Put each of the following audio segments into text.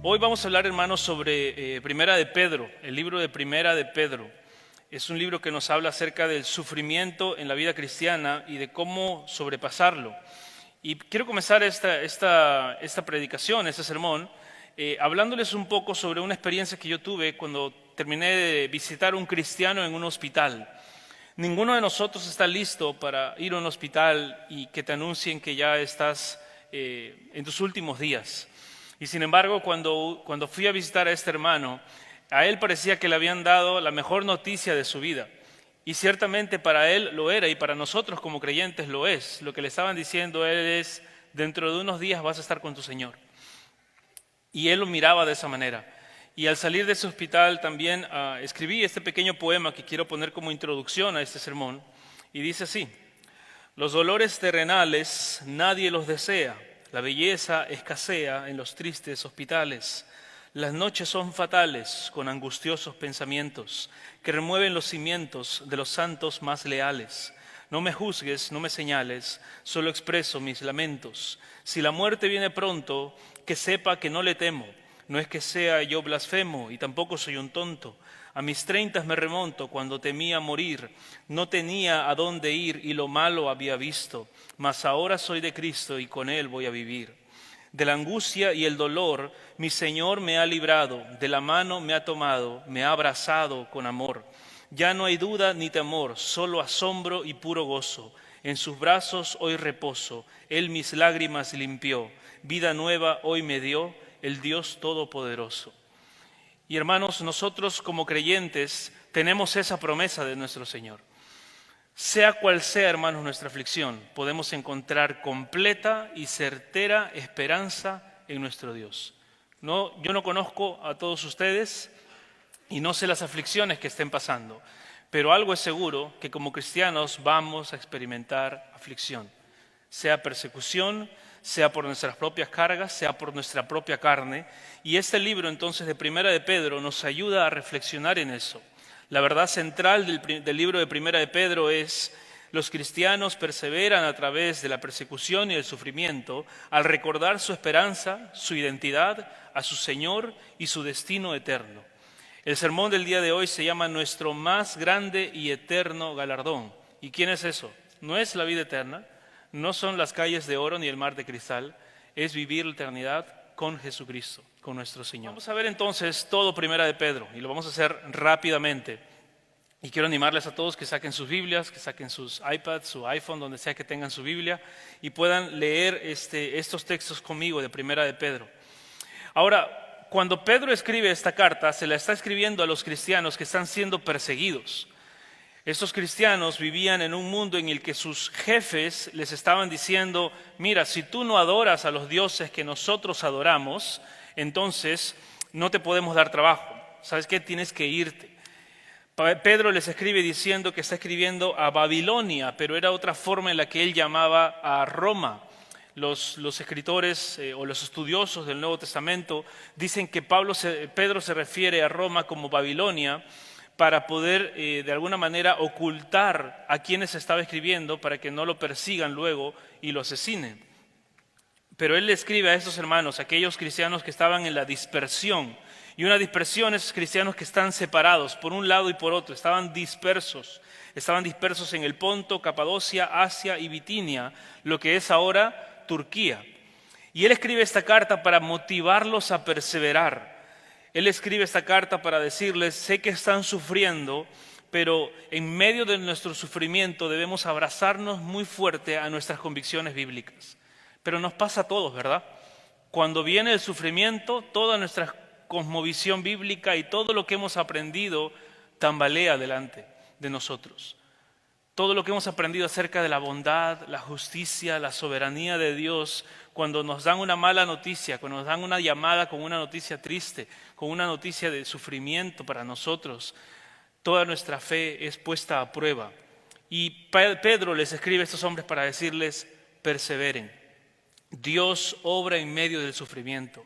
Hoy vamos a hablar, hermanos, sobre Primera de Pedro, el libro de Primera de Pedro. Es un libro que nos habla acerca del sufrimiento en la vida cristiana y de cómo sobrepasarlo. Y quiero comenzar esta predicación, este sermón, hablándoles un poco sobre una experiencia que yo tuve cuando terminé de visitar a un cristiano en un hospital. Ninguno de nosotros está listo para ir a un hospital y que te anuncien que ya estás en tus últimos días. Y sin embargo, cuando fui a visitar a este hermano, a él parecía que le habían dado la mejor noticia de su vida. Y ciertamente para él lo era, y para nosotros como creyentes lo es. Lo que le estaban diciendo a él es: dentro de unos días vas a estar con tu Señor. Y él lo miraba de esa manera. Y al salir de ese hospital también escribí este pequeño poema que quiero poner como introducción a este sermón. Y dice así: los dolores terrenales nadie los desea. La belleza escasea en los tristes hospitales. Las noches son fatales con angustiosos pensamientos que remueven los cimientos de los santos más leales. No me juzgues, no me señales, solo expreso mis lamentos. Si la muerte viene pronto, que sepa que no le temo. No es que sea yo blasfemo y tampoco soy un tonto. A mis 30 me remonto cuando temía morir. No tenía a dónde ir y lo malo había visto. Mas ahora soy de Cristo y con Él voy a vivir. De la angustia y el dolor mi Señor me ha librado. De la mano me ha tomado, me ha abrazado con amor. Ya no hay duda ni temor, solo asombro y puro gozo. En sus brazos hoy reposo. Él mis lágrimas limpió. Vida nueva hoy me dio el Dios Todopoderoso. Y hermanos, nosotros como creyentes tenemos esa promesa de nuestro Señor. Sea cual sea, hermanos, nuestra aflicción, podemos encontrar completa y certera esperanza en nuestro Dios. Yo no conozco a todos ustedes y no sé las aflicciones que estén pasando, pero algo es seguro, que como cristianos vamos a experimentar aflicción, sea persecución, sea por nuestras propias cargas, sea por nuestra propia carne. Y este libro entonces de Primera de Pedro nos ayuda a reflexionar en eso. La verdad central del libro de Primera de Pedro es: los cristianos perseveran a través de la persecución y el sufrimiento al recordar su esperanza, su identidad, a su Señor y su destino eterno. El sermón del día de hoy se llama Nuestro más grande y eterno galardón. ¿Y quién es eso? No es la vida eterna, no son las calles de oro ni el mar de cristal, es vivir la eternidad con Jesucristo, con nuestro Señor. Vamos a ver entonces todo Primera de Pedro y lo vamos a hacer rápidamente. Y quiero animarles a todos que saquen sus Biblias, que saquen sus iPads, su iPhone, donde sea que tengan su Biblia, y puedan leer estos textos conmigo de Primera de Pedro. Ahora, cuando Pedro escribe esta carta, se la está escribiendo a los cristianos que están siendo perseguidos. Estos cristianos vivían en un mundo en el que sus jefes les estaban diciendo: mira, si tú no adoras a los dioses que nosotros adoramos, entonces no te podemos dar trabajo. ¿Sabes qué? Tienes que irte. Pedro les escribe diciendo que está escribiendo a Babilonia, pero era otra forma en la que él llamaba a Roma. Los escritores o los estudiosos del Nuevo Testamento dicen que Pedro se refiere a Roma como Babilonia, para poder de alguna manera ocultar a quienes estaba escribiendo para que no lo persigan luego y lo asesinen. Pero él le escribe a estos hermanos, aquellos cristianos que estaban en la dispersión. Y una dispersión es cristianos que están separados por un lado y por otro, estaban dispersos en el Ponto, Capadocia, Asia y Bitinia, lo que es ahora Turquía. Y él escribe esta carta para motivarlos a perseverar. Él escribe esta carta para decirles: sé que están sufriendo, pero en medio de nuestro sufrimiento debemos abrazarnos muy fuerte a nuestras convicciones bíblicas. Pero nos pasa a todos, ¿verdad? Cuando viene el sufrimiento, toda nuestra cosmovisión bíblica y todo lo que hemos aprendido tambalea delante de nosotros. Todo lo que hemos aprendido acerca de la bondad, la justicia, la soberanía de Dios, cuando nos dan una mala noticia, cuando nos dan una llamada con una noticia triste, con una noticia de sufrimiento para nosotros, toda nuestra fe es puesta a prueba. Y Pedro les escribe a estos hombres para decirles: perseveren. Dios obra en medio del sufrimiento.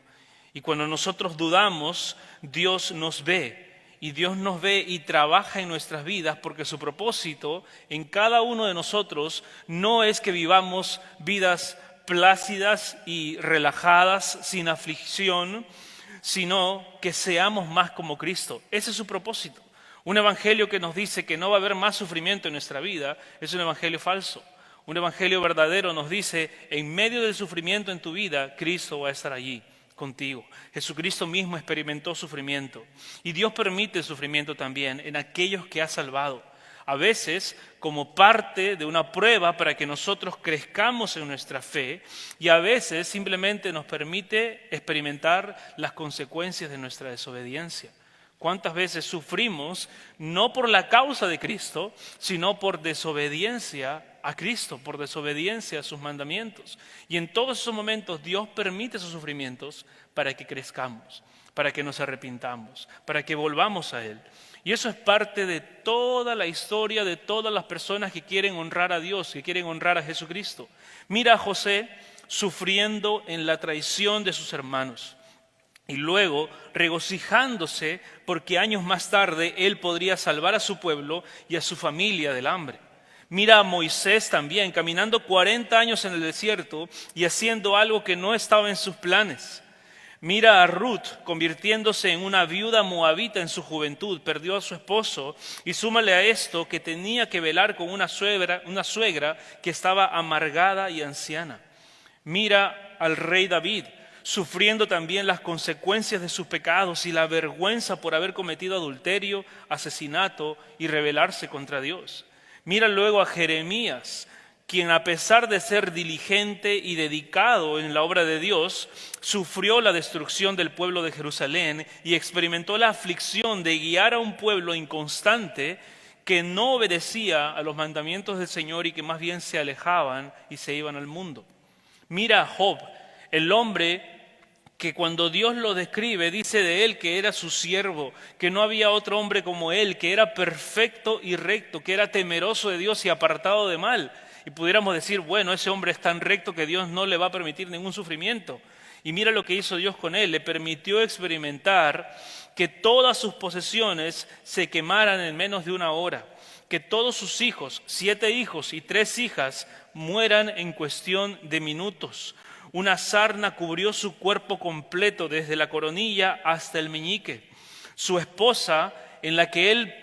Y cuando nosotros dudamos, Dios nos ve. Y Dios nos ve y trabaja en nuestras vidas, porque su propósito en cada uno de nosotros no es que vivamos vidas plácidas y relajadas, sin aflicción, sino que seamos más como Cristo. Ese es su propósito. Un evangelio que nos dice que no va a haber más sufrimiento en nuestra vida es un evangelio falso. Un evangelio verdadero nos dice, en medio del sufrimiento en tu vida, Cristo va a estar allí contigo. Jesucristo mismo experimentó sufrimiento y Dios permite el sufrimiento también en aquellos que ha salvado. A veces como parte de una prueba para que nosotros crezcamos en nuestra fe y a veces simplemente nos permite experimentar las consecuencias de nuestra desobediencia. ¿Cuántas veces sufrimos no por la causa de Cristo, sino por desobediencia a Cristo, por desobediencia a sus mandamientos? Y en todos esos momentos Dios permite esos sufrimientos para que crezcamos, para que nos arrepintamos, para que volvamos a Él. Y eso es parte de toda la historia de todas las personas que quieren honrar a Dios, que quieren honrar a Jesucristo. Mira a José sufriendo en la traición de sus hermanos y luego regocijándose porque años más tarde él podría salvar a su pueblo y a su familia del hambre. Mira a Moisés también caminando 40 años en el desierto y haciendo algo que no estaba en sus planes. Mira a Ruth convirtiéndose en una viuda moabita en su juventud, perdió a su esposo y súmale a esto que tenía que velar con una suegra que estaba amargada y anciana. Mira al rey David sufriendo también las consecuencias de sus pecados y la vergüenza por haber cometido adulterio, asesinato y rebelarse contra Dios. Mira luego a Jeremías, quien a pesar de ser diligente y dedicado en la obra de Dios, sufrió la destrucción del pueblo de Jerusalén y experimentó la aflicción de guiar a un pueblo inconstante que no obedecía a los mandamientos del Señor y que más bien se alejaban y se iban al mundo. Mira a Job, el hombre que cuando Dios lo describe, dice de él que era su siervo, que no había otro hombre como él, que era perfecto y recto, que era temeroso de Dios y apartado de mal. Y pudiéramos decir, bueno, ese hombre es tan recto que Dios no le va a permitir ningún sufrimiento. Y mira lo que hizo Dios con él, le permitió experimentar que todas sus posesiones se quemaran en menos de una hora, que todos sus hijos, 7 hijos y 3 hijas, mueran en cuestión de minutos. Una sarna cubrió su cuerpo completo, desde la coronilla hasta el meñique. Su esposa, en la que él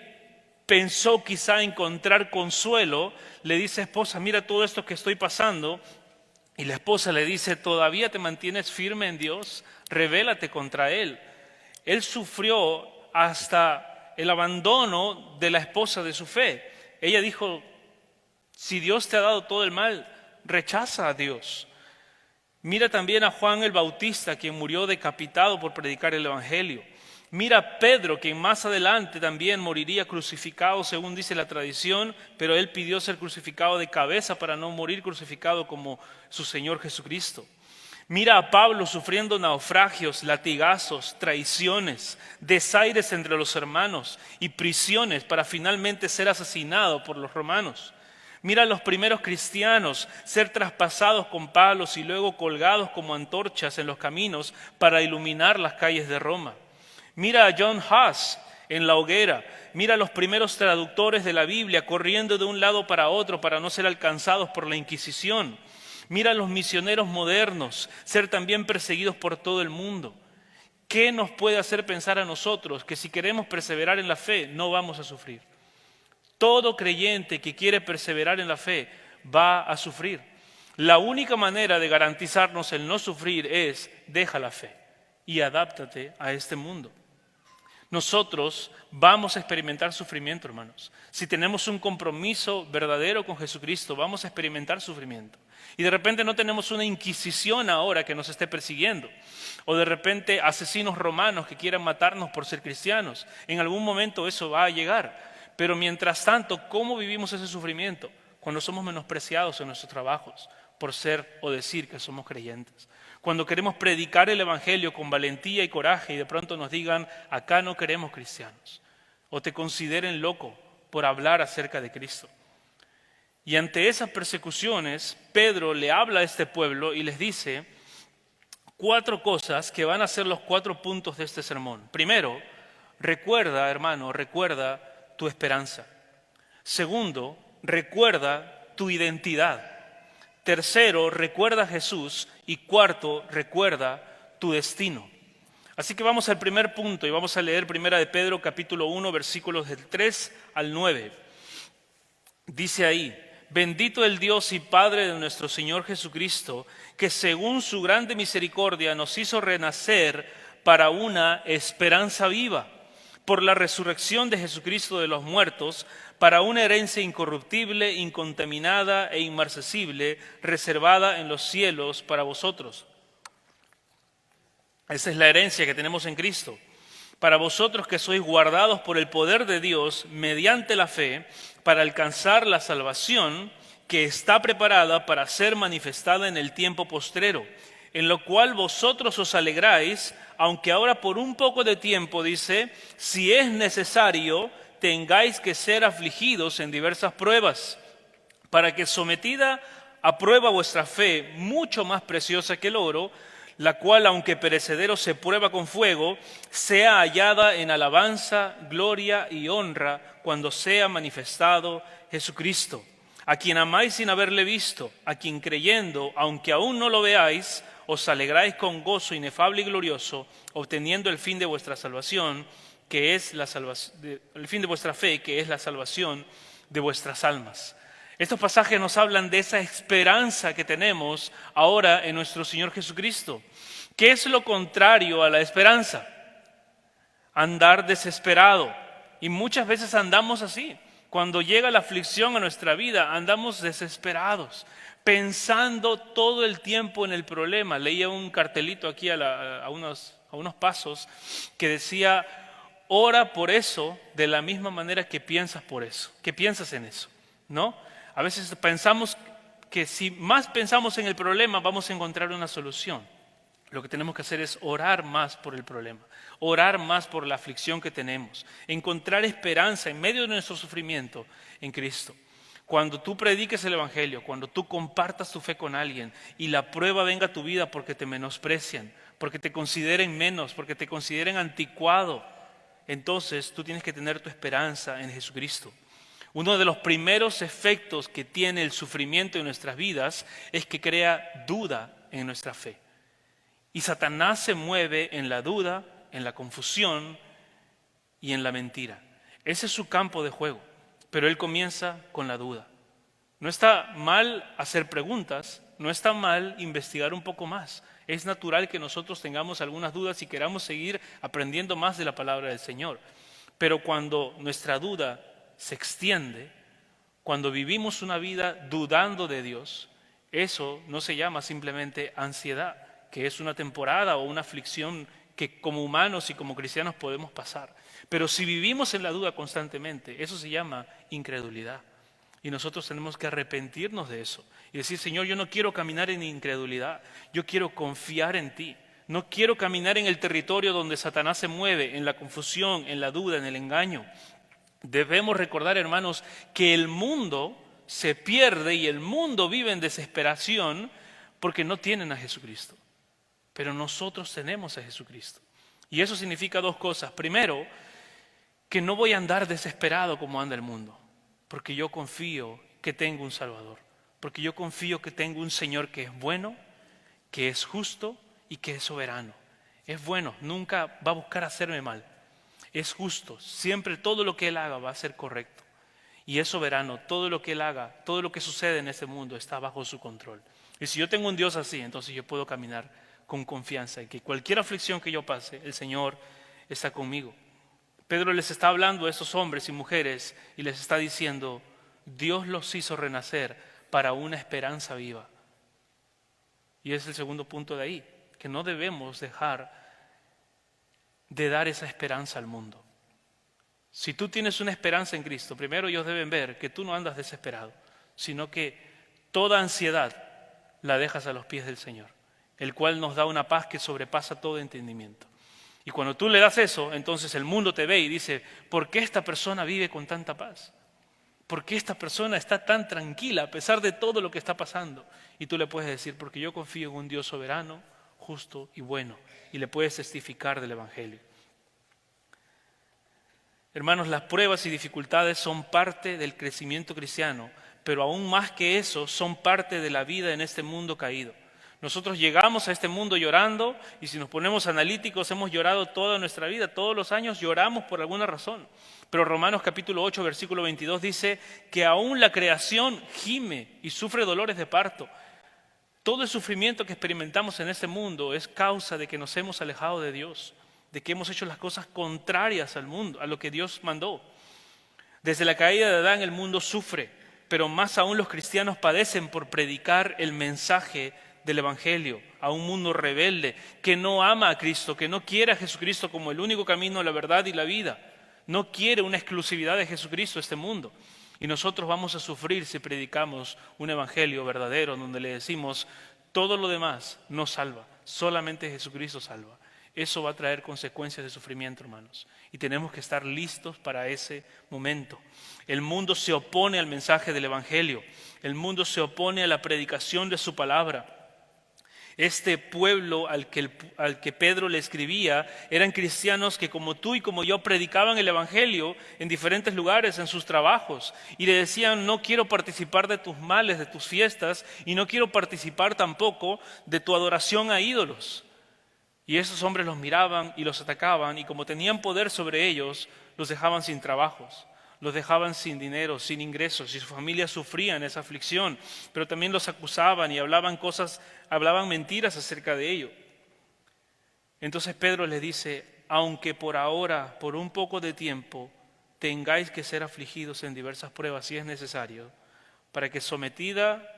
pensó quizá encontrar consuelo, le dice, esposa, mira todo esto que estoy pasando. Y la esposa le dice, ¿todavía te mantienes firme en Dios? Revélate contra Él. Él sufrió hasta el abandono de la esposa de su fe. Ella dijo, si Dios te ha dado todo el mal, rechaza a Dios. Mira también a Juan el Bautista, quien murió decapitado por predicar el Evangelio. Mira a Pedro, quien más adelante también moriría crucificado, según dice la tradición, pero él pidió ser crucificado de cabeza para no morir crucificado como su Señor Jesucristo. Mira a Pablo sufriendo naufragios, latigazos, traiciones, desaires entre los hermanos y prisiones para finalmente ser asesinado por los romanos. Mira a los primeros cristianos ser traspasados con palos y luego colgados como antorchas en los caminos para iluminar las calles de Roma. Mira a John Huss en la hoguera. Mira a los primeros traductores de la Biblia corriendo de un lado para otro para no ser alcanzados por la Inquisición. Mira a los misioneros modernos ser también perseguidos por todo el mundo. ¿Qué nos puede hacer pensar a nosotros que si queremos perseverar en la fe no vamos a sufrir? Todo creyente que quiere perseverar en la fe va a sufrir. La única manera de garantizarnos el no sufrir es deja la fe y adáptate a este mundo. Nosotros vamos a experimentar sufrimiento, hermanos. Si tenemos un compromiso verdadero con Jesucristo, vamos a experimentar sufrimiento. Y de repente no tenemos una inquisición ahora que nos esté persiguiendo. O de repente asesinos romanos que quieran matarnos por ser cristianos. En algún momento eso va a llegar. Pero mientras tanto, ¿cómo vivimos ese sufrimiento? Cuando somos menospreciados en nuestros trabajos por ser o decir que somos creyentes. Cuando queremos predicar el Evangelio con valentía y coraje y de pronto nos digan, acá no queremos cristianos. O te consideren loco por hablar acerca de Cristo. Y ante esas persecuciones, Pedro le habla a este pueblo y les dice 4 cosas que van a ser los 4 puntos de este sermón. Primero, recuerda, hermano, recuerda tu esperanza. Segundo, recuerda tu identidad. Tercero, recuerda a Jesús. Y cuarto, recuerda tu destino. Así que vamos al primer punto y vamos a leer 1 de Pedro capítulo 1 versículos del 3 al 9. Dice ahí: bendito el Dios y Padre de nuestro Señor Jesucristo, que según su grande misericordia nos hizo renacer para una esperanza viva, por la resurrección de Jesucristo de los muertos, para una herencia incorruptible, incontaminada e inmarcesible, reservada en los cielos para vosotros. Esa es la herencia que tenemos en Cristo. Para vosotros que sois guardados por el poder de Dios mediante la fe, para alcanzar la salvación que está preparada para ser manifestada en el tiempo postrero, en lo cual vosotros os alegráis, aunque ahora por un poco de tiempo, dice, si es necesario, tengáis que ser afligidos en diversas pruebas, para que sometida a prueba vuestra fe, mucho más preciosa que el oro, la cual, aunque perecedero se prueba con fuego, sea hallada en alabanza, gloria y honra cuando sea manifestado Jesucristo, a quien amáis sin haberle visto, a quien creyendo, aunque aún no lo veáis, os alegráis con gozo inefable y glorioso, obteniendo el fin de vuestra salvación, que es el fin de vuestra fe, que es la salvación de vuestras almas. Estos pasajes nos hablan de esa esperanza que tenemos ahora en nuestro Señor Jesucristo. ¿Qué es lo contrario a la esperanza? Andar desesperado. Y muchas veces andamos así. Cuando llega la aflicción a nuestra vida, andamos desesperados, pensando todo el tiempo en el problema. Leía un cartelito aquí a unos pasos que decía: ora por eso de la misma manera que piensas por eso, que piensas en eso, ¿no? A veces pensamos que si más pensamos en el problema vamos a encontrar una solución. Lo que tenemos que hacer es orar más por el problema, orar más por la aflicción que tenemos, encontrar esperanza en medio de nuestro sufrimiento en Cristo. Cuando tú prediques el Evangelio, cuando tú compartas tu fe con alguien y la prueba venga a tu vida porque te menosprecian, porque te consideren menos, porque te consideren anticuado, entonces tú tienes que tener tu esperanza en Jesucristo. Uno de los primeros efectos que tiene el sufrimiento en nuestras vidas es que crea duda en nuestra fe. Y Satanás se mueve en la duda, en la confusión y en la mentira. Ese es su campo de juego, pero él comienza con la duda. No está mal hacer preguntas, no está mal investigar un poco más. Es natural que nosotros tengamos algunas dudas y queramos seguir aprendiendo más de la palabra del Señor. Pero cuando nuestra duda se extiende, cuando vivimos una vida dudando de Dios, eso no se llama simplemente ansiedad, que es una temporada o una aflicción que como humanos y como cristianos podemos pasar. Pero si vivimos en la duda constantemente, eso se llama incredulidad. Y nosotros tenemos que arrepentirnos de eso y decir: Señor, yo no quiero caminar en incredulidad, yo quiero confiar en ti. No quiero caminar en el territorio donde Satanás se mueve, en la confusión, en la duda, en el engaño. Debemos recordar, hermanos, que el mundo se pierde y el mundo vive en desesperación porque no tienen a Jesucristo. Pero nosotros tenemos a Jesucristo. Y eso significa dos cosas. Primero, que no voy a andar desesperado como anda el mundo, porque yo confío que tengo un Salvador, porque yo confío que tengo un Señor que es bueno, que es justo y que es soberano. Es bueno, nunca va a buscar hacerme mal. Es justo, siempre todo lo que Él haga va a ser correcto. Y es soberano, todo lo que Él haga, todo lo que sucede en este mundo está bajo su control. Y si yo tengo un Dios así, entonces yo puedo caminar con confianza en que cualquier aflicción que yo pase, el Señor está conmigo. Pedro les está hablando a esos hombres y mujeres y les está diciendo: Dios los hizo renacer para una esperanza viva. Y es el segundo punto de ahí, que no debemos dejar de dar esa esperanza al mundo. Si tú tienes una esperanza en Cristo, primero ellos deben ver que tú no andas desesperado, sino que toda ansiedad la dejas a los pies del Señor, el cual nos da una paz que sobrepasa todo entendimiento. Y cuando tú le das eso, entonces el mundo te ve y dice: ¿por qué esta persona vive con tanta paz? ¿Por qué esta persona está tan tranquila a pesar de todo lo que está pasando? Y tú le puedes decir: porque yo confío en un Dios soberano, justo y bueno. Y le puedes testificar del Evangelio. Hermanos, las pruebas y dificultades son parte del crecimiento cristiano, pero aún más que eso, son parte de la vida en este mundo caído. Nosotros llegamos a este mundo llorando y si nos ponemos analíticos hemos llorado toda nuestra vida, todos los años lloramos por alguna razón. Pero Romanos capítulo 8, versículo 22 dice que aún la creación gime y sufre dolores de parto. Todo el sufrimiento que experimentamos en este mundo es causa de que nos hemos alejado de Dios, de que hemos hecho las cosas contrarias al mundo, a lo que Dios mandó. Desde la caída de Adán el mundo sufre, pero más aún los cristianos padecen por predicar el mensaje del Evangelio a un mundo rebelde que no ama a Cristo, que no quiere a Jesucristo como el único camino, la verdad y la vida. No quiere una exclusividad de Jesucristo este mundo. Y nosotros vamos a sufrir si predicamos un evangelio verdadero donde le decimos todo lo demás no salva, solamente Jesucristo salva. Eso va a traer consecuencias de sufrimiento, hermanos. Y tenemos que estar listos para ese momento. El mundo se opone al mensaje del evangelio. El mundo se opone a la predicación de su palabra. Este pueblo al que Pedro le escribía eran cristianos que como tú y como yo predicaban el evangelio en diferentes lugares, en sus trabajos, y le decían: no quiero participar de tus males, de tus fiestas, y no quiero participar tampoco de tu adoración a ídolos. Y esos hombres los miraban y los atacaban, y como tenían poder sobre ellos, los dejaban sin trabajos. Los dejaban sin dinero, sin ingresos, y su familia sufría en esa aflicción, pero también los acusaban y hablaban mentiras acerca de ello. Entonces Pedro les dice: aunque por ahora, por un poco de tiempo, tengáis que ser afligidos en diversas pruebas si es necesario, para que sometida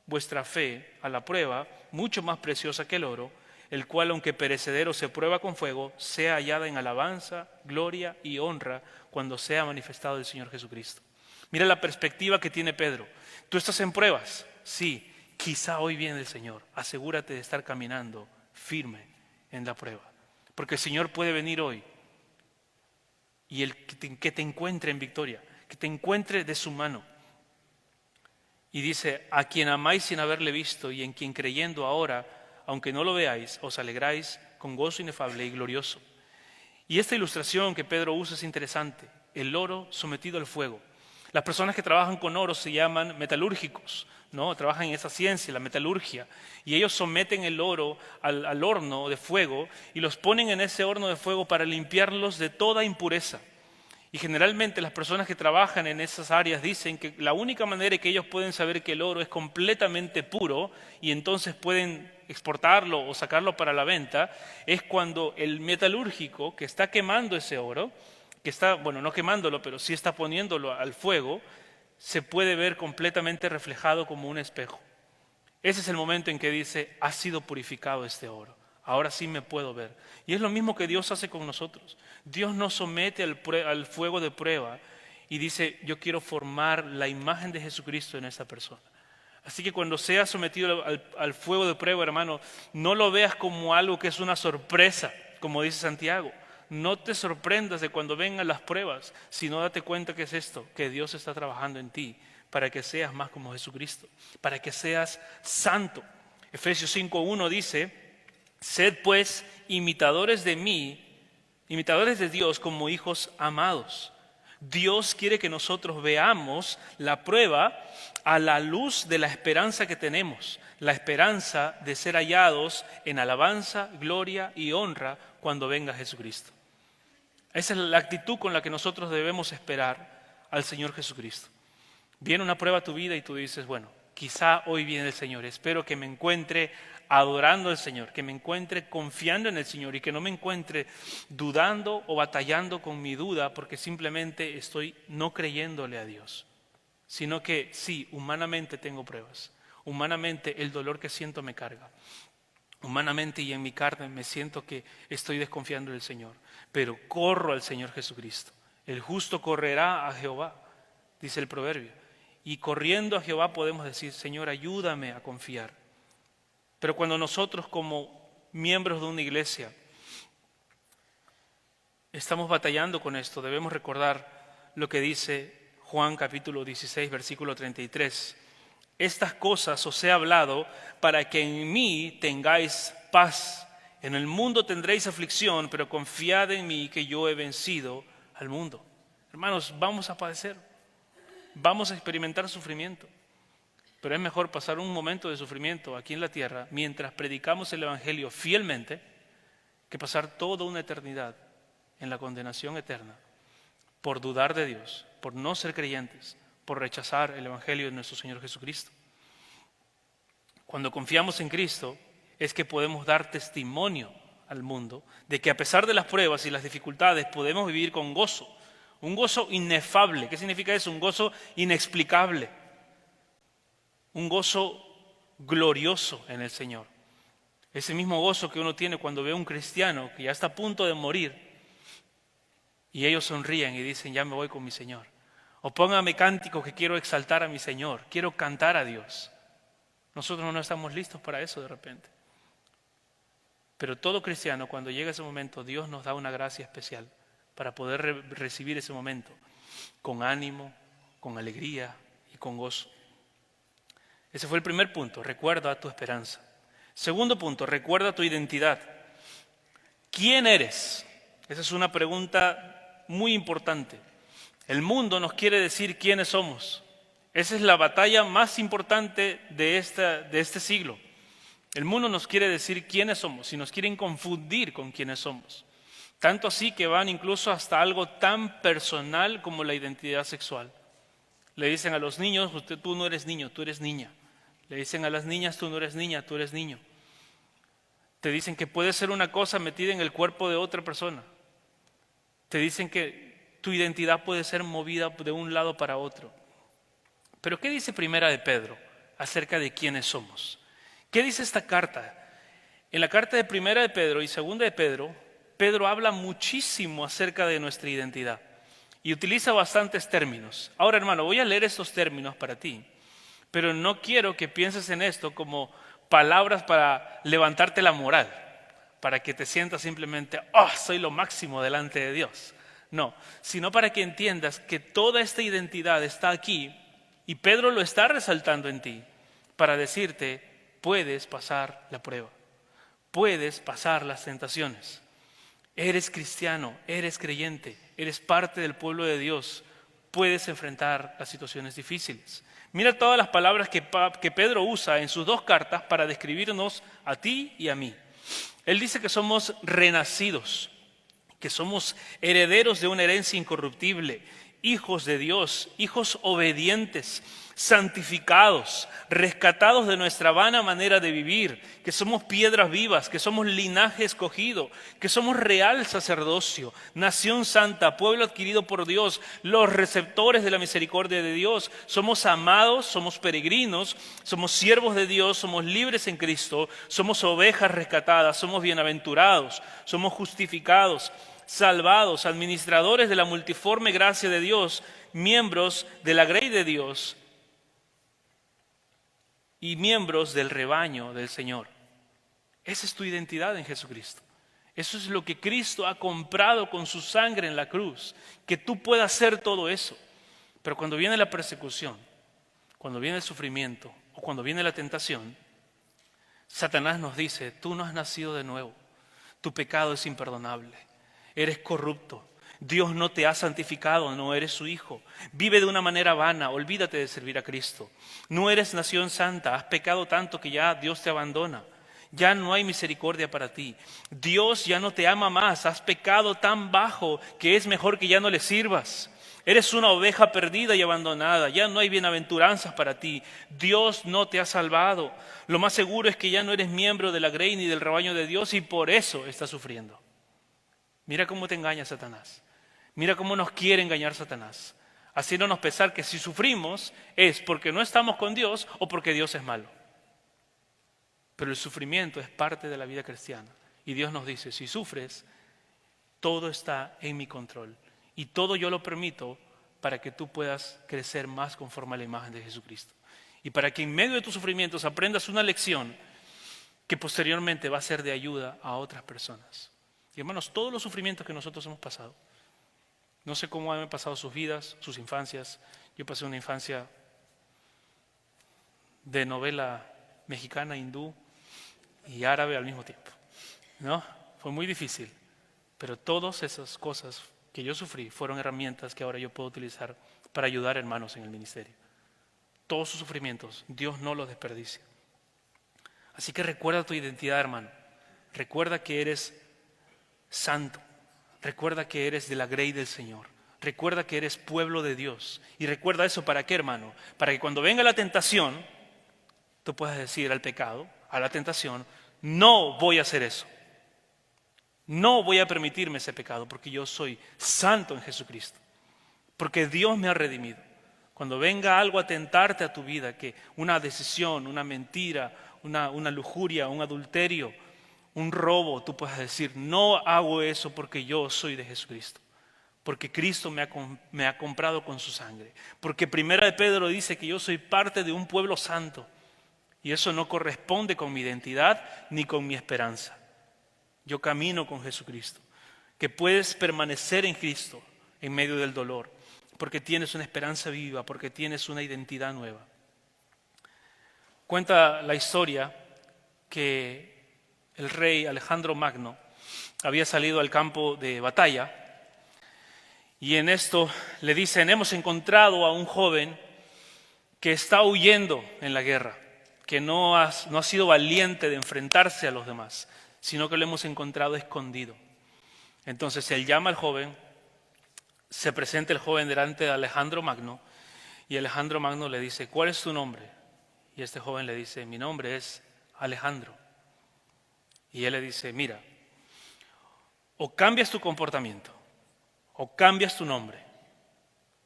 vuestra fe a la prueba, mucho más preciosa que el oro, el cual aunque perecedero se prueba con fuego, sea hallada en alabanza, gloria y honra cuando sea manifestado el Señor Jesucristo. Mira la perspectiva que tiene Pedro. Tú estás en pruebas, sí, quizá hoy viene el Señor. Asegúrate de estar caminando firme en la prueba, porque el Señor puede venir hoy y que te encuentre en victoria, que te encuentre de su mano. Y dice: a quien amáis sin haberle visto y en quien creyendo ahora, aunque no lo veáis, os alegráis con gozo inefable y glorioso. Y esta ilustración que Pedro usa es interesante. El oro sometido al fuego. Las personas que trabajan con oro se llaman metalúrgicos, ¿no? Trabajan en esa ciencia, la metalurgia. Y ellos someten el oro al horno de fuego y los ponen en ese horno de fuego para limpiarlos de toda impureza. Y generalmente las personas que trabajan en esas áreas dicen que la única manera en que ellos pueden saber que el oro es completamente puro y entonces pueden exportarlo o sacarlo para la venta es cuando el metalúrgico que está quemando ese oro, que está, bueno, no quemándolo, pero sí está poniéndolo al fuego, se puede ver completamente reflejado como un espejo. Ese es el momento en que dice: ha sido purificado este oro. Ahora sí me puedo ver. Y es lo mismo que Dios hace con nosotros. Dios nos somete al fuego de prueba y dice: yo quiero formar la imagen de Jesucristo en esta persona. Así que cuando seas sometido al fuego de prueba, hermano, no lo veas como algo que es una sorpresa, como dice Santiago. No te sorprendas de cuando vengan las pruebas, sino date cuenta que es esto, que Dios está trabajando en ti para que seas más como Jesucristo, para que seas santo. Efesios 5:1 dice: sed pues imitadores de mí, imitadores de Dios como hijos amados. Dios quiere que nosotros veamos la prueba a la luz de la esperanza que tenemos, la esperanza de ser hallados en alabanza, gloria y honra cuando venga Jesucristo. Esa es la actitud con la que nosotros debemos esperar al Señor Jesucristo. Viene una prueba a tu vida y tú dices: bueno, quizá hoy viene el Señor, espero que me encuentre adorando al Señor, que me encuentre confiando en el Señor y que no me encuentre dudando o batallando con mi duda porque simplemente estoy no creyéndole a Dios, sino que sí, humanamente tengo pruebas, humanamente el dolor que siento me carga, humanamente y en mi carne me siento que estoy desconfiando del Señor, pero corro al Señor Jesucristo. El justo correrá a Jehová, dice el proverbio, y corriendo a Jehová podemos decir: Señor, ayúdame a confiar. Pero cuando nosotros como miembros de una iglesia estamos batallando con esto, debemos recordar lo que dice Juan capítulo 16, versículo 33. Estas cosas os he hablado para que en mí tengáis paz. En el mundo tendréis aflicción, pero confiad en mí que yo he vencido al mundo. Hermanos, vamos a padecer, vamos a experimentar sufrimiento. Pero es mejor pasar un momento de sufrimiento aquí en la tierra mientras predicamos el Evangelio fielmente que pasar toda una eternidad en la condenación eterna por dudar de Dios, por no ser creyentes, por rechazar el Evangelio de nuestro Señor Jesucristo. Cuando confiamos en Cristo es que podemos dar testimonio al mundo de que a pesar de las pruebas y las dificultades podemos vivir con gozo, un gozo inefable. ¿Qué significa eso? Un gozo inexplicable, un gozo glorioso en el Señor. Ese mismo gozo que uno tiene cuando ve a un cristiano que ya está a punto de morir y ellos sonríen y dicen, ya me voy con mi Señor. O póngame cánticos que quiero exaltar a mi Señor, quiero cantar a Dios. Nosotros no estamos listos para eso de repente. Pero todo cristiano, cuando llega ese momento, Dios nos da una gracia especial para poder recibir ese momento con ánimo, con alegría y con gozo. Ese fue el primer punto, recuerda tu esperanza. Segundo punto, recuerda tu identidad. ¿Quién eres? Esa es una pregunta muy importante. El mundo nos quiere decir quiénes somos. Esa es la batalla más importante de este siglo. El mundo nos quiere decir quiénes somos y nos quieren confundir con quiénes somos. Tanto así que van incluso hasta algo tan personal como la identidad sexual. Le dicen a los niños, tú no eres niño, tú eres niña. Le dicen a las niñas, tú no eres niña, tú eres niño. Te dicen que puedes ser una cosa metida en el cuerpo de otra persona. Te dicen que tu identidad puede ser movida de un lado para otro. Pero ¿qué dice Primera de Pedro acerca de quiénes somos? ¿Qué dice esta carta? En la carta de Primera de Pedro y Segunda de Pedro, Pedro habla muchísimo acerca de nuestra identidad y utiliza bastantes términos. Ahora, hermano, voy a leer estos términos para ti, pero no quiero que pienses en esto como palabras para levantarte la moral, para que te sientas simplemente, soy lo máximo delante de Dios. No, sino para que entiendas que toda esta identidad está aquí y Pedro lo está resaltando en ti para decirte, puedes pasar la prueba, puedes pasar las tentaciones. Eres cristiano, eres creyente, eres parte del pueblo de Dios, puedes enfrentar las situaciones difíciles. Mira todas las palabras que Pedro usa en sus dos cartas para describirnos a ti y a mí. Él dice que somos renacidos, que somos herederos de una herencia incorruptible, hijos de Dios, hijos obedientes, santificados, rescatados de nuestra vana manera de vivir, que somos piedras vivas, que somos linaje escogido, que somos real sacerdocio, nación santa, pueblo adquirido por Dios, los receptores de la misericordia de Dios. Somos amados, somos peregrinos, somos siervos de Dios, somos libres en Cristo, somos ovejas rescatadas, somos bienaventurados, somos justificados, salvados, administradores de la multiforme gracia de Dios, miembros de la grey de Dios y miembros del rebaño del Señor. Esa es tu identidad en Jesucristo. Eso es lo que Cristo ha comprado con su sangre en la cruz, que tú puedas hacer todo eso. Pero cuando viene la persecución, cuando viene el sufrimiento o cuando viene la tentación, Satanás nos dice, tú no has nacido de nuevo, tu pecado es imperdonable, eres corrupto, Dios no te ha santificado, no eres su hijo, vive de una manera vana, olvídate de servir a Cristo, no eres nación santa, has pecado tanto que ya Dios te abandona, ya no hay misericordia para ti, Dios ya no te ama más, has pecado tan bajo que es mejor que ya no le sirvas. Eres una oveja perdida y abandonada, ya no hay bienaventuranzas para ti, Dios no te ha salvado. Lo más seguro es que ya no eres miembro de la grey ni del rebaño de Dios y por eso estás sufriendo. Mira cómo te engaña Satanás, mira cómo nos quiere engañar Satanás, haciéndonos pensar que si sufrimos es porque no estamos con Dios o porque Dios es malo. Pero el sufrimiento es parte de la vida cristiana y Dios nos dice, si sufres, todo está en mi control. Y todo yo lo permito para que tú puedas crecer más conforme a la imagen de Jesucristo. Y para que en medio de tus sufrimientos aprendas una lección que posteriormente va a ser de ayuda a otras personas. Y hermanos, todos los sufrimientos que nosotros hemos pasado, no sé cómo han pasado sus vidas, sus infancias. Yo pasé una infancia de novela mexicana, hindú y árabe al mismo tiempo, ¿no? Fue muy difícil, pero todas esas cosas que yo sufrí fueron herramientas que ahora yo puedo utilizar para ayudar a hermanos en el ministerio. todos sus sufrimientos, Dios no los desperdicia. Así que recuerda tu identidad, hermano. Recuerda que eres santo. Recuerda que eres de la grey del Señor. Recuerda que eres pueblo de Dios. Y recuerda eso, ¿para qué, hermano? Para que cuando venga la tentación, tú puedas decir al pecado, a la tentación, no voy a hacer eso. No voy a permitirme ese pecado porque yo soy santo en Jesucristo. Porque Dios me ha redimido. Cuando venga algo a tentarte a tu vida, que una decisión, una mentira, una lujuria, un adulterio, un robo, tú puedes decir, no hago eso porque yo soy de Jesucristo. Porque Cristo me ha comprado con su sangre. Porque Primera de Pedro dice que yo soy parte de un pueblo santo. Y eso no corresponde con mi identidad ni con mi esperanza. Yo camino con Jesucristo. Que puedes permanecer en Cristo en medio del dolor. Porque tienes una esperanza viva, porque tienes una identidad nueva. Cuenta la historia que el rey Alejandro Magno había salido al campo de batalla y en esto le dicen, hemos encontrado a un joven que está huyendo en la guerra, que no ha sido valiente de enfrentarse a los demás, sino que lo hemos encontrado escondido. Entonces él llama al joven, se presenta el joven delante de Alejandro Magno y Alejandro Magno le dice, ¿cuál es tu nombre? Y este joven le dice, mi nombre es Alejandro. Y él le dice, mira, o cambias tu comportamiento, o cambias tu nombre.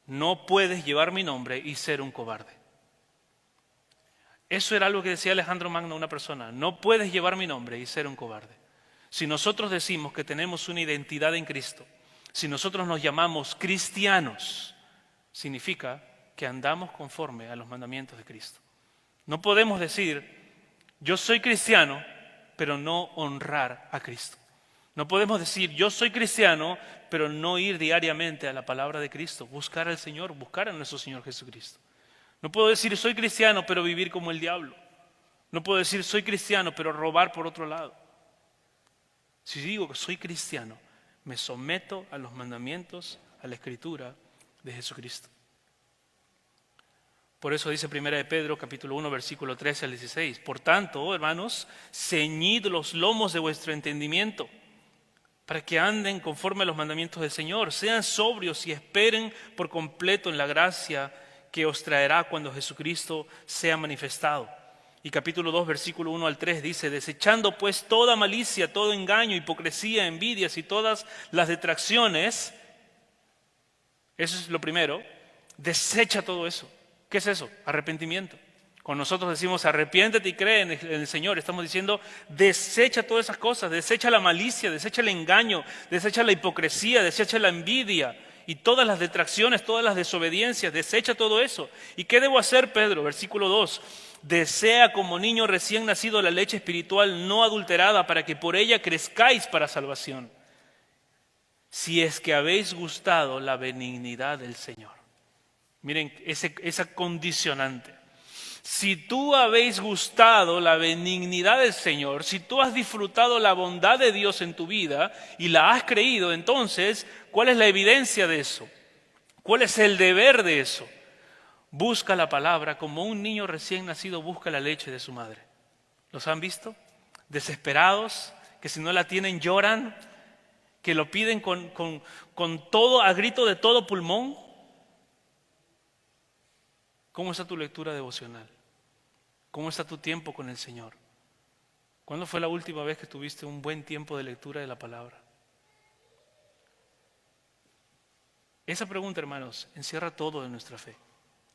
No puedes llevar mi nombre y ser un cobarde. Eso era algo que decía Alejandro Magno a una persona. No puedes llevar mi nombre y ser un cobarde. Si nosotros decimos que tenemos una identidad en Cristo, si nosotros nos llamamos cristianos, significa que andamos conforme a los mandamientos de Cristo. No podemos decir, yo soy cristiano, pero no honrar a Cristo. No podemos decir, yo soy cristiano, pero no ir diariamente a la palabra de Cristo, buscar al Señor, buscar a nuestro Señor Jesucristo. No puedo decir, soy cristiano, pero vivir como el diablo. No puedo decir, soy cristiano, pero robar por otro lado. Si digo que soy cristiano, me someto a los mandamientos, a la Escritura de Jesucristo. Por eso dice 1 de Pedro, capítulo 1, versículo 13 al 16. Por tanto, hermanos, ceñid los lomos de vuestro entendimiento, para que anden conforme a los mandamientos del Señor. Sean sobrios y esperen por completo en la gracia que os traerá cuando Jesucristo sea manifestado. Y capítulo 2, versículo 1 al 3 dice, desechando pues toda malicia, todo engaño, hipocresía, envidias y todas las detracciones. Eso es lo primero. Desecha todo eso. ¿Qué es eso? Arrepentimiento. Cuando nosotros decimos arrepiéntete y cree en el Señor, estamos diciendo desecha todas esas cosas, desecha la malicia, desecha el engaño, desecha la hipocresía, desecha la envidia y todas las detracciones, todas las desobediencias, desecha todo eso. ¿Y qué debo hacer, Pedro? Versículo 2, desea como niño recién nacido la leche espiritual no adulterada para que por ella crezcáis para salvación, si es que habéis gustado la benignidad del Señor. Miren esa condicionante. Si tú habéis gustado la benignidad del Señor, si tú has disfrutado la bondad de Dios en tu vida y la has creído, entonces, ¿cuál es la evidencia de eso? ¿Cuál es el deber de eso? Busca la palabra como un niño recién nacido busca la leche de su madre. ¿Los han visto? Desesperados, que si no la tienen lloran, que lo piden con todo, a grito de todo pulmón. ¿Cómo está tu lectura devocional? ¿Cómo está tu tiempo con el Señor? ¿Cuándo fue la última vez que tuviste un buen tiempo de lectura de la palabra? Esa pregunta, hermanos, encierra todo de nuestra fe.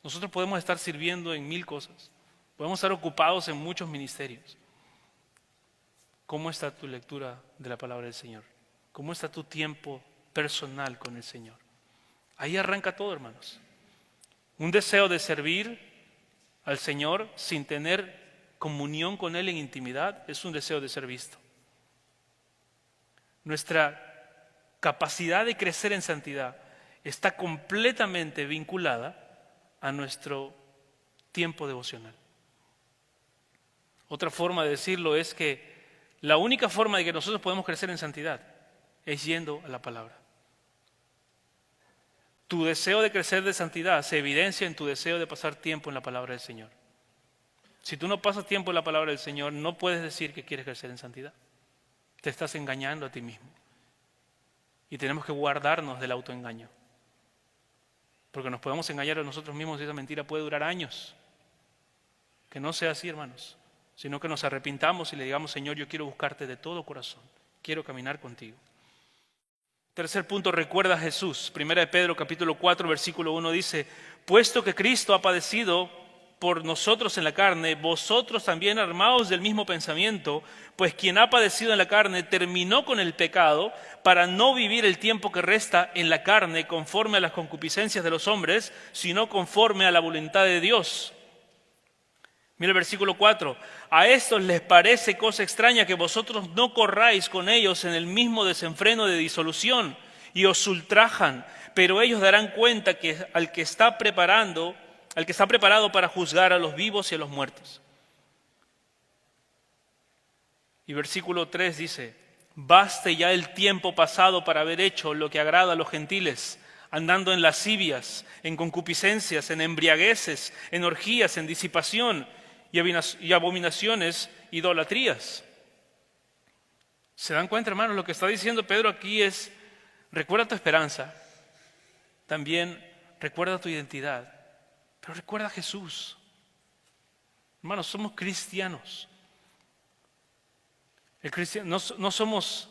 Nosotros podemos estar sirviendo en 1000 cosas. Podemos estar ocupados en muchos ministerios. ¿Cómo está tu lectura de la palabra del Señor? ¿Cómo está tu tiempo personal con el Señor? Ahí arranca todo, hermanos. Un deseo de servir al Señor sin tener comunión con Él en intimidad es un deseo de ser visto. Nuestra capacidad de crecer en santidad está completamente vinculada a nuestro tiempo devocional. Otra forma de decirlo es que la única forma de que nosotros podemos crecer en santidad es yendo a la palabra. Tu deseo de crecer de santidad se evidencia en tu deseo de pasar tiempo en la palabra del Señor. Si tú no pasas tiempo en la palabra del Señor, no puedes decir que quieres crecer en santidad. Te estás engañando a ti mismo. Y tenemos que guardarnos del autoengaño. Porque nos podemos engañar a nosotros mismos y esa mentira puede durar años. Que no sea así, hermanos, sino que nos arrepintamos y le digamos: Señor, yo quiero buscarte de todo corazón. Quiero caminar contigo. Tercer punto, recuerda a Jesús. Primera de Pedro, capítulo 4, versículo 1 dice: puesto que Cristo ha padecido por nosotros en la carne, vosotros también armaos del mismo pensamiento, pues quien ha padecido en la carne terminó con el pecado para no vivir el tiempo que resta en la carne conforme a las concupiscencias de los hombres, sino conforme a la voluntad de Dios. Mira el versículo 4. A estos les parece cosa extraña que vosotros no corráis con ellos en el mismo desenfreno de disolución y os ultrajan, pero ellos darán cuenta que al que está preparado para juzgar a los vivos y a los muertos. Y versículo 3 dice: baste ya el tiempo pasado para haber hecho lo que agrada a los gentiles, andando en lascivias, en concupiscencias, en embriagueces, en orgías, en disipación y abominaciones, idolatrías. ¿Se dan cuenta, hermanos? Lo que está diciendo Pedro aquí es: recuerda tu esperanza, también recuerda tu identidad, pero recuerda a Jesús. Hermanos, somos cristianos. No somos,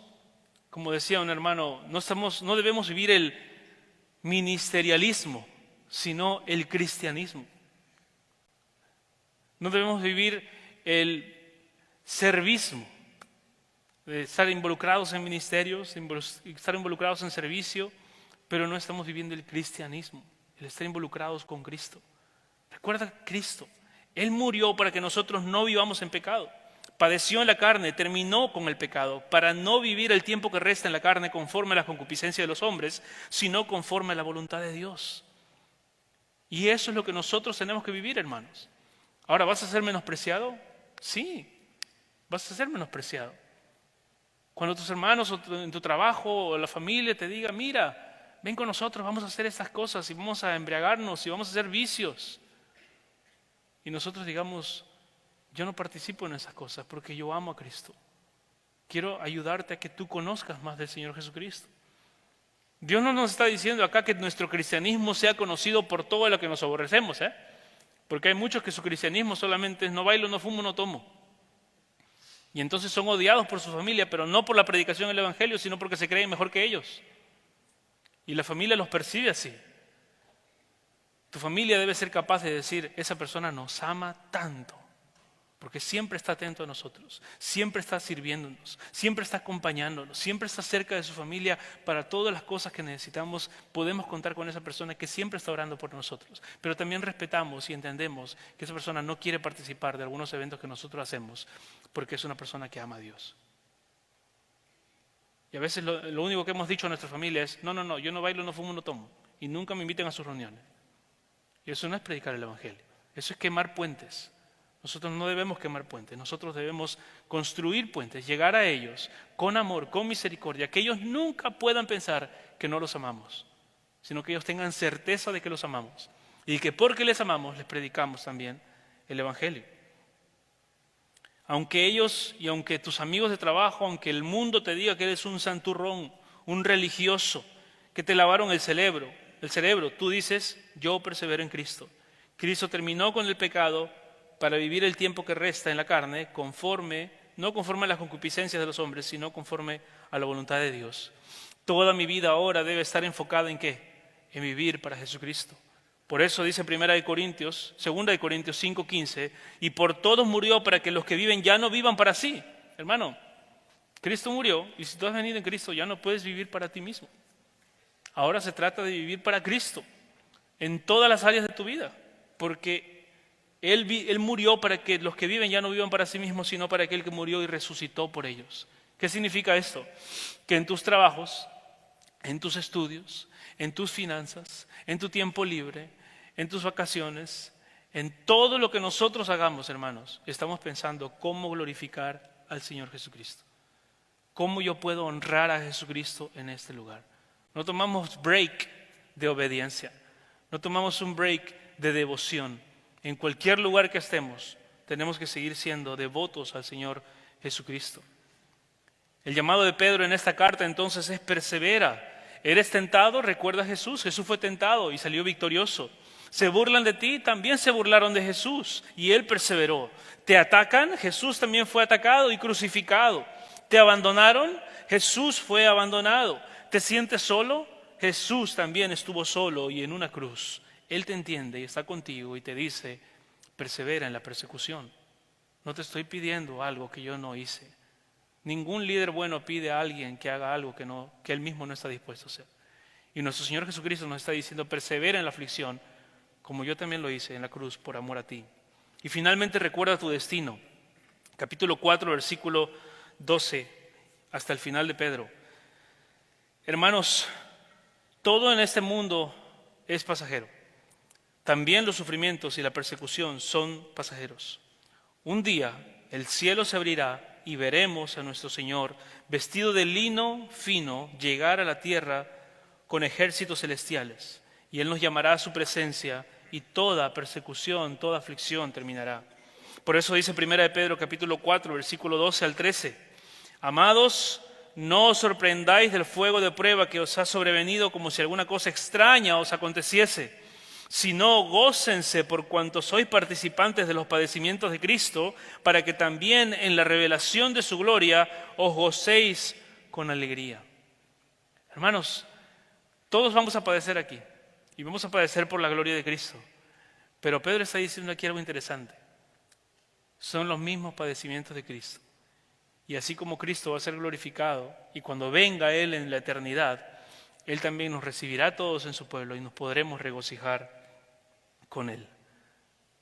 como decía un hermano, no debemos vivir el ministerialismo, sino el cristianismo. No debemos vivir el servismo, de estar involucrados en ministerios, estar involucrados en servicio, pero no estamos viviendo el cristianismo, el estar involucrados con Cristo. Recuerda a Cristo. Él murió para que nosotros no vivamos en pecado. Padeció en la carne, terminó con el pecado, para no vivir el tiempo que resta en la carne conforme a la concupiscencia de los hombres, sino conforme a la voluntad de Dios. Y eso es lo que nosotros tenemos que vivir, hermanos. Ahora, ¿vas a ser menospreciado? Sí, vas a ser menospreciado. Cuando tus hermanos en tu trabajo o la familia te digan: mira, ven con nosotros, vamos a hacer estas cosas y vamos a embriagarnos y vamos a hacer vicios. Y nosotros digamos: yo no participo en esas cosas porque yo amo a Cristo. Quiero ayudarte a que tú conozcas más del Señor Jesucristo. Dios no nos está diciendo acá que nuestro cristianismo sea conocido por todo lo que nos aborrecemos, porque hay muchos que su cristianismo solamente es: no bailo, no fumo, no tomo. Y entonces son odiados por su familia, pero no por la predicación del Evangelio, sino porque se creen mejor que ellos. Y la familia los percibe así. Tu familia debe ser capaz de decir: esa persona nos ama tanto, porque siempre está atento a nosotros, siempre está sirviéndonos, siempre está acompañándonos, siempre está cerca de su familia para todas las cosas que necesitamos. Podemos contar con esa persona que siempre está orando por nosotros, pero también respetamos y entendemos que esa persona no quiere participar de algunos eventos que nosotros hacemos porque es una persona que ama a Dios. Y a veces lo único que hemos dicho a nuestra familia es: no, yo no bailo, no fumo, no tomo, y nunca me inviten a sus reuniones. Y eso no es predicar el Evangelio, eso es quemar puentes. Nosotros no debemos quemar puentes, nosotros debemos construir puentes, llegar a ellos con amor, con misericordia, que ellos nunca puedan pensar que no los amamos, sino que ellos tengan certeza de que los amamos y que porque les amamos les predicamos también el Evangelio. Aunque ellos y aunque tus amigos de trabajo, aunque el mundo te diga que eres un santurrón, un religioso, que te lavaron el cerebro, tú dices: yo persevero en Cristo. Cristo terminó con el pecado para vivir el tiempo que resta en la carne no conforme a las concupiscencias de los hombres, sino conforme a la voluntad de Dios. Toda mi vida ahora debe estar enfocada ¿en qué? En vivir para Jesucristo. Por eso dice 2 de Corintios 5:15, y por todos murió para que los que viven ya no vivan para sí. Hermano, Cristo murió, y si tú has venido en Cristo ya no puedes vivir para ti mismo. Ahora se trata de vivir para Cristo en todas las áreas de tu vida, porque Él murió para que los que viven ya no vivan para sí mismos, sino para aquel que murió y resucitó por ellos. ¿Qué significa esto? Que en tus trabajos, en tus estudios, en tus finanzas, en tu tiempo libre, en tus vacaciones, en todo lo que nosotros hagamos, hermanos, estamos pensando cómo glorificar al Señor Jesucristo. ¿Cómo yo puedo honrar a Jesucristo en este lugar? No tomamos break de obediencia. No tomamos un break de devoción. En cualquier lugar que estemos, tenemos que seguir siendo devotos al Señor Jesucristo. El llamado de Pedro en esta carta entonces es persevera. ¿Eres tentado? Recuerda a Jesús. Jesús fue tentado y salió victorioso. ¿Se burlan de ti? También se burlaron de Jesús y Él perseveró. ¿Te atacan? Jesús también fue atacado y crucificado. ¿Te abandonaron? Jesús fue abandonado. ¿Te sientes solo? Jesús también estuvo solo y en una cruz. Él te entiende y está contigo y te dice, persevera en la persecución. No te estoy pidiendo algo que yo no hice. Ningún líder bueno pide a alguien que haga algo que él mismo no está dispuesto a hacer. Y nuestro Señor Jesucristo nos está diciendo, persevera en la aflicción, como yo también lo hice en la cruz por amor a ti. Y finalmente recuerda tu destino. Capítulo 4, versículo 12, hasta el final de Pedro. Hermanos, todo en este mundo es pasajero. También los sufrimientos y la persecución son pasajeros. Un día el cielo se abrirá y veremos a nuestro Señor vestido de lino fino llegar a la tierra con ejércitos celestiales. Y Él nos llamará a su presencia y toda persecución, toda aflicción terminará. Por eso dice 1 de Pedro capítulo 4, versículo 12 al 13. Amados, no os sorprendáis del fuego de prueba que os ha sobrevenido como si alguna cosa extraña os aconteciese, sino gócense por cuanto sois participantes de los padecimientos de Cristo, para que también en la revelación de su gloria os gocéis con alegría. Hermanos, todos vamos a padecer aquí y vamos a padecer por la gloria de Cristo. Pero Pedro está diciendo aquí algo interesante. Son los mismos padecimientos de Cristo. Y así como Cristo va a ser glorificado y cuando venga Él en la eternidad, Él también nos recibirá a todos en su pueblo y nos podremos regocijar con Él.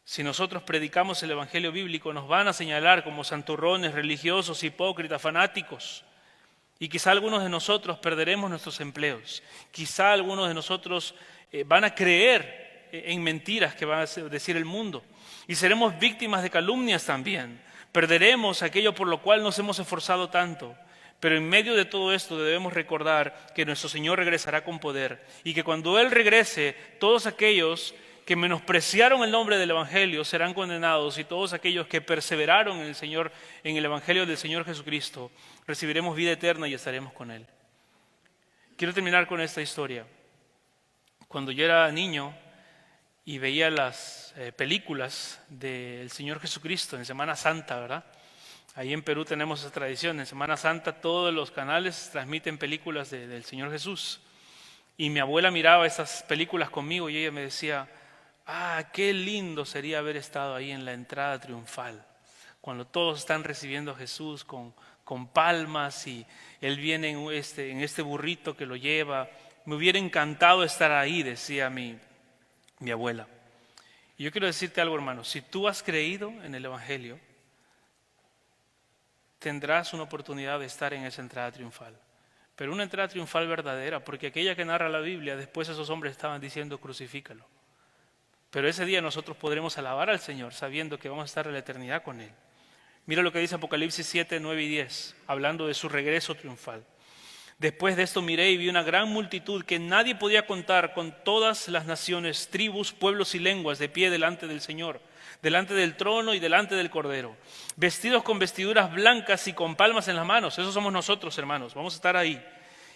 Si nosotros predicamos el Evangelio bíblico, nos van a señalar como santurrones, religiosos, hipócritas, fanáticos. Y quizá algunos de nosotros perderemos nuestros empleos. Quizá algunos de nosotros van a creer en mentiras que va a decir el mundo. Y seremos víctimas de calumnias también. Perderemos aquello por lo cual nos hemos esforzado tanto. Pero en medio de todo esto debemos recordar que nuestro Señor regresará con poder. Y que cuando Él regrese, todos aquellos que menospreciaron el nombre del Evangelio serán condenados. Y todos aquellos que perseveraron en el Evangelio del Señor Jesucristo, recibiremos vida eterna y estaremos con Él. Quiero terminar con esta historia. Cuando yo era niño y veía las películas del Señor Jesucristo en Semana Santa, ¿verdad? Ahí en Perú tenemos esa tradición. En Semana Santa todos los canales transmiten películas del Señor Jesús. Y mi abuela miraba esas películas conmigo y ella me decía, qué lindo sería haber estado ahí en la entrada triunfal, cuando todos están recibiendo a Jesús con palmas y Él viene en este burrito que lo lleva. Me hubiera encantado estar ahí, decía mi abuela. Y yo quiero decirte algo, hermano, si tú has creído en el Evangelio, tendrás una oportunidad de estar en esa entrada triunfal. Pero una entrada triunfal verdadera, porque aquella que narra la Biblia, después esos hombres estaban diciendo crucifícalo. Pero ese día nosotros podremos alabar al Señor sabiendo que vamos a estar en la eternidad con Él. Mira lo que dice Apocalipsis 7, 9 y 10, hablando de su regreso triunfal. Después de esto miré y vi una gran multitud que nadie podía contar, con todas las naciones, tribus, pueblos y lenguas de pie delante del Señor, delante del trono y delante del Cordero, vestidos con vestiduras blancas y con palmas en las manos. Esos somos nosotros, hermanos, vamos a estar ahí.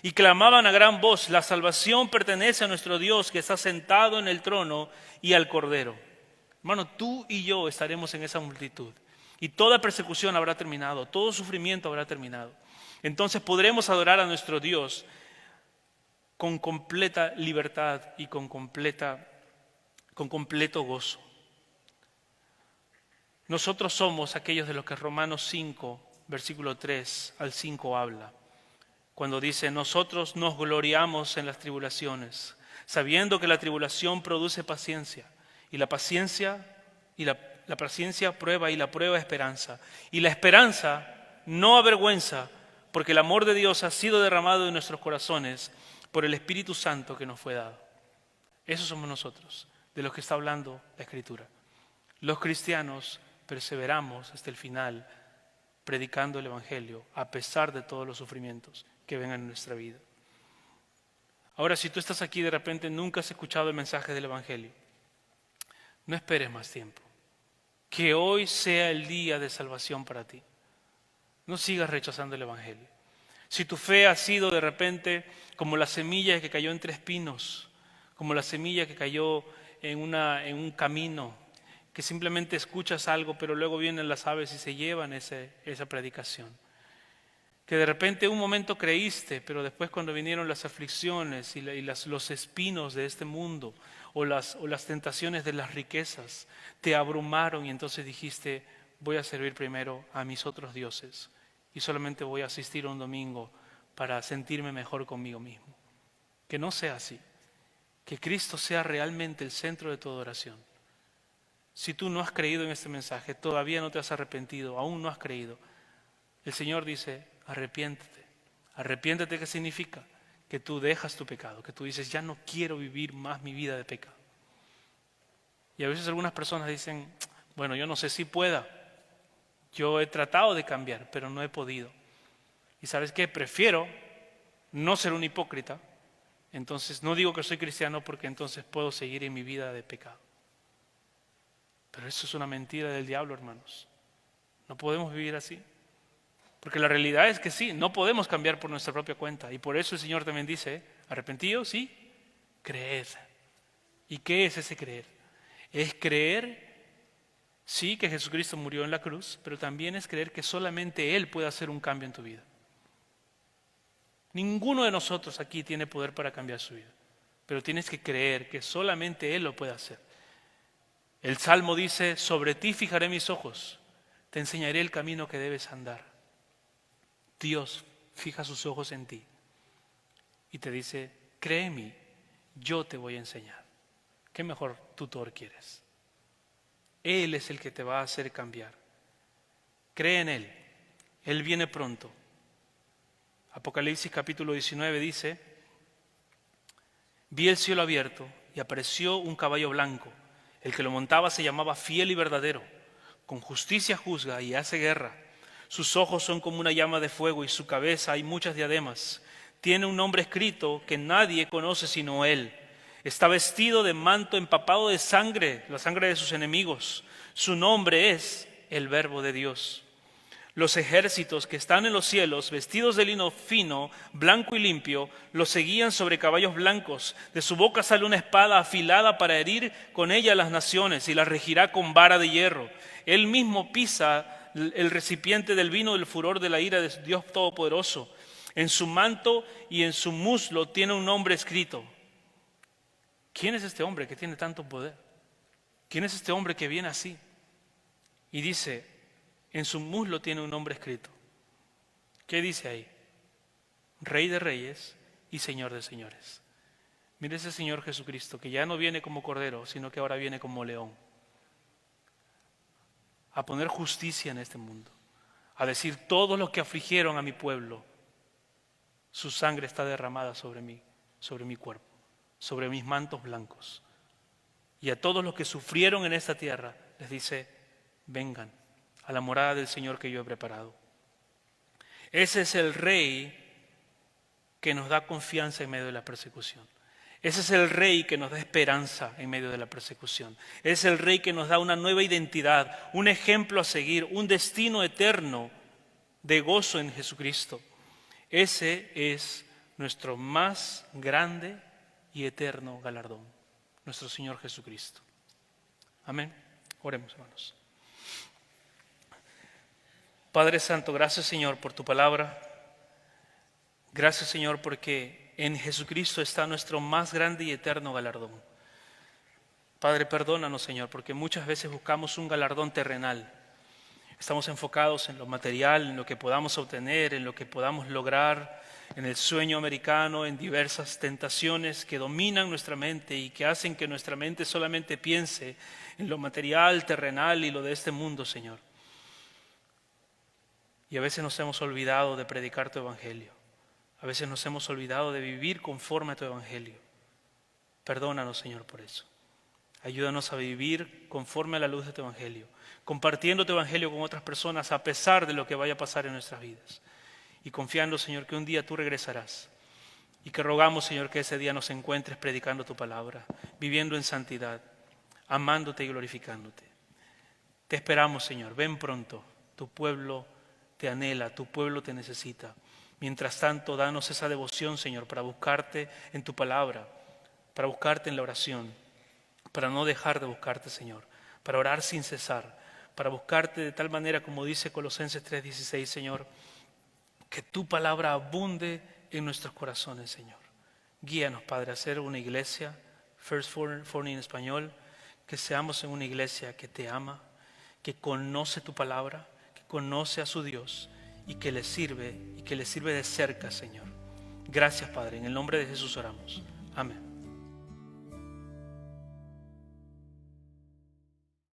Y clamaban a gran voz, la salvación pertenece a nuestro Dios que está sentado en el trono y al Cordero. Hermano, tú y yo estaremos en esa multitud. Y toda persecución habrá terminado, todo sufrimiento habrá terminado. Entonces podremos adorar a nuestro Dios con completa libertad y con completo gozo. Nosotros somos aquellos de los que Romanos 5, versículo 3 al 5 habla. Cuando dice, nosotros nos gloriamos en las tribulaciones, sabiendo que la tribulación produce paciencia, y la paciencia prueba, y la prueba esperanza. Y la esperanza no avergüenza, porque el amor de Dios ha sido derramado en nuestros corazones por el Espíritu Santo que nos fue dado. Esos somos nosotros, de los que está hablando la Escritura. Los cristianos perseveramos hasta el final, predicando el Evangelio, a pesar de todos los sufrimientos que vengan en nuestra vida. Ahora, si tú estás aquí de repente nunca has escuchado el mensaje del Evangelio, no esperes más tiempo. Que hoy sea el día de salvación para ti. No sigas rechazando el Evangelio. Si tu fe ha sido de repente como la semilla que cayó entre espinos, como la semilla que cayó en un camino, que simplemente escuchas algo, pero luego vienen las aves y se llevan esa predicación. Que de repente un momento creíste, pero después cuando vinieron las aflicciones y los espinos de este mundo o las tentaciones de las riquezas, te abrumaron y entonces dijiste, voy a servir primero a mis otros dioses y solamente voy a asistir un domingo para sentirme mejor conmigo mismo. Que no sea así. Que Cristo sea realmente el centro de tu adoración. Si tú no has creído en este mensaje, todavía no te has arrepentido, aún no has creído, el Señor dice, arrepiéntete. Arrepiéntete, ¿qué significa? Que tú dejas tu pecado, que tú dices, ya no quiero vivir más mi vida de pecado. Y a veces algunas personas dicen, bueno, yo no sé si pueda. Yo he tratado de cambiar, pero no he podido. ¿Y sabes qué? Prefiero no ser un hipócrita. Entonces, no digo que soy cristiano porque entonces puedo seguir en mi vida de pecado. Pero eso es una mentira del diablo, hermanos. No podemos vivir así. Porque la realidad es que sí, no podemos cambiar por nuestra propia cuenta. Y por eso el Señor también dice, arrepentidos, sí, creed. ¿Y qué es ese creer? Es creer, sí, que Jesucristo murió en la cruz, pero también es creer que solamente Él puede hacer un cambio en tu vida. Ninguno de nosotros aquí tiene poder para cambiar su vida, pero tienes que creer que solamente Él lo puede hacer. El Salmo dice, sobre ti fijaré mis ojos, te enseñaré el camino que debes andar. Dios fija sus ojos en ti y te dice, cree en mí, yo te voy a enseñar. ¿Qué mejor tutor quieres? Él es el que te va a hacer cambiar. Cree en Él, Él viene pronto. Apocalipsis capítulo 19 dice, vi el cielo abierto y apareció un caballo blanco. El que lo montaba se llamaba Fiel y Verdadero. Con justicia juzga y hace guerra. Sus ojos son como una llama de fuego y su cabeza hay muchas diademas. Tiene un nombre escrito que nadie conoce sino Él. Está vestido de manto empapado de sangre, la sangre de sus enemigos. Su nombre es el Verbo de Dios. Los ejércitos que están en los cielos, vestidos de lino fino, blanco y limpio, los seguían sobre caballos blancos. De su boca sale una espada afilada para herir con ella a las naciones y las regirá con vara de hierro. Él mismo pisa el recipiente del vino del furor de la ira de Dios Todopoderoso. En su manto y en su muslo tiene un nombre escrito. ¿Quién es este hombre que tiene tanto poder? ¿Quién es este hombre que viene así? Y dice, en su muslo tiene un nombre escrito. ¿Qué dice ahí? Rey de reyes y Señor de señores. Mire ese Señor Jesucristo que ya no viene como cordero, sino que ahora viene como león. A poner justicia en este mundo. A decir, todos los que afligieron a mi pueblo, su sangre está derramada sobre mí, sobre mi cuerpo, sobre mis mantos blancos. Y a todos los que sufrieron en esta tierra, les dice, vengan a la morada del Señor que yo he preparado. Ese es el Rey que nos da confianza en medio de la persecución. Ese es el Rey que nos da esperanza en medio de la persecución. Es el Rey que nos da una nueva identidad, un ejemplo a seguir, un destino eterno de gozo en Jesucristo. Ese es nuestro más grande y eterno galardón, nuestro Señor Jesucristo. Amén. Oremos, hermanos. Padre Santo, gracias Señor por tu palabra. Gracias Señor porque en Jesucristo está nuestro más grande y eterno galardón. Padre, perdónanos Señor porque muchas veces buscamos un galardón terrenal. Estamos enfocados en lo material, en lo que podamos obtener, en lo que podamos lograr, en el sueño americano, en diversas tentaciones que dominan nuestra mente y que hacen que nuestra mente solamente piense en lo material, terrenal y lo de este mundo, Señor. Y a veces nos hemos olvidado de predicar tu evangelio. A veces nos hemos olvidado de vivir conforme a tu evangelio. Perdónanos, Señor, por eso. Ayúdanos a vivir conforme a la luz de tu evangelio, compartiendo tu evangelio con otras personas a pesar de lo que vaya a pasar en nuestras vidas. Y confiando, Señor, que un día tú regresarás Y que rogamos, Señor, que ese día nos encuentres predicando tu palabra, viviendo en santidad, amándote y glorificándote. Te esperamos, Señor. Ven pronto. Tu pueblo te anhela, tu pueblo te necesita. Mientras tanto, danos esa devoción, Señor, para buscarte en tu palabra, para buscarte en la oración, para no dejar de buscarte, Señor, para orar sin cesar, para buscarte de tal manera como dice Colosenses 3:16, Señor, que tu palabra abunde en nuestros corazones, Señor. Guíanos, Padre, a ser una iglesia, First Forney en español, que seamos en una iglesia que te ama, que conoce tu palabra, que conoce a su Dios y que le sirve de cerca, Señor. Gracias, Padre. En el nombre de Jesús oramos. Amén.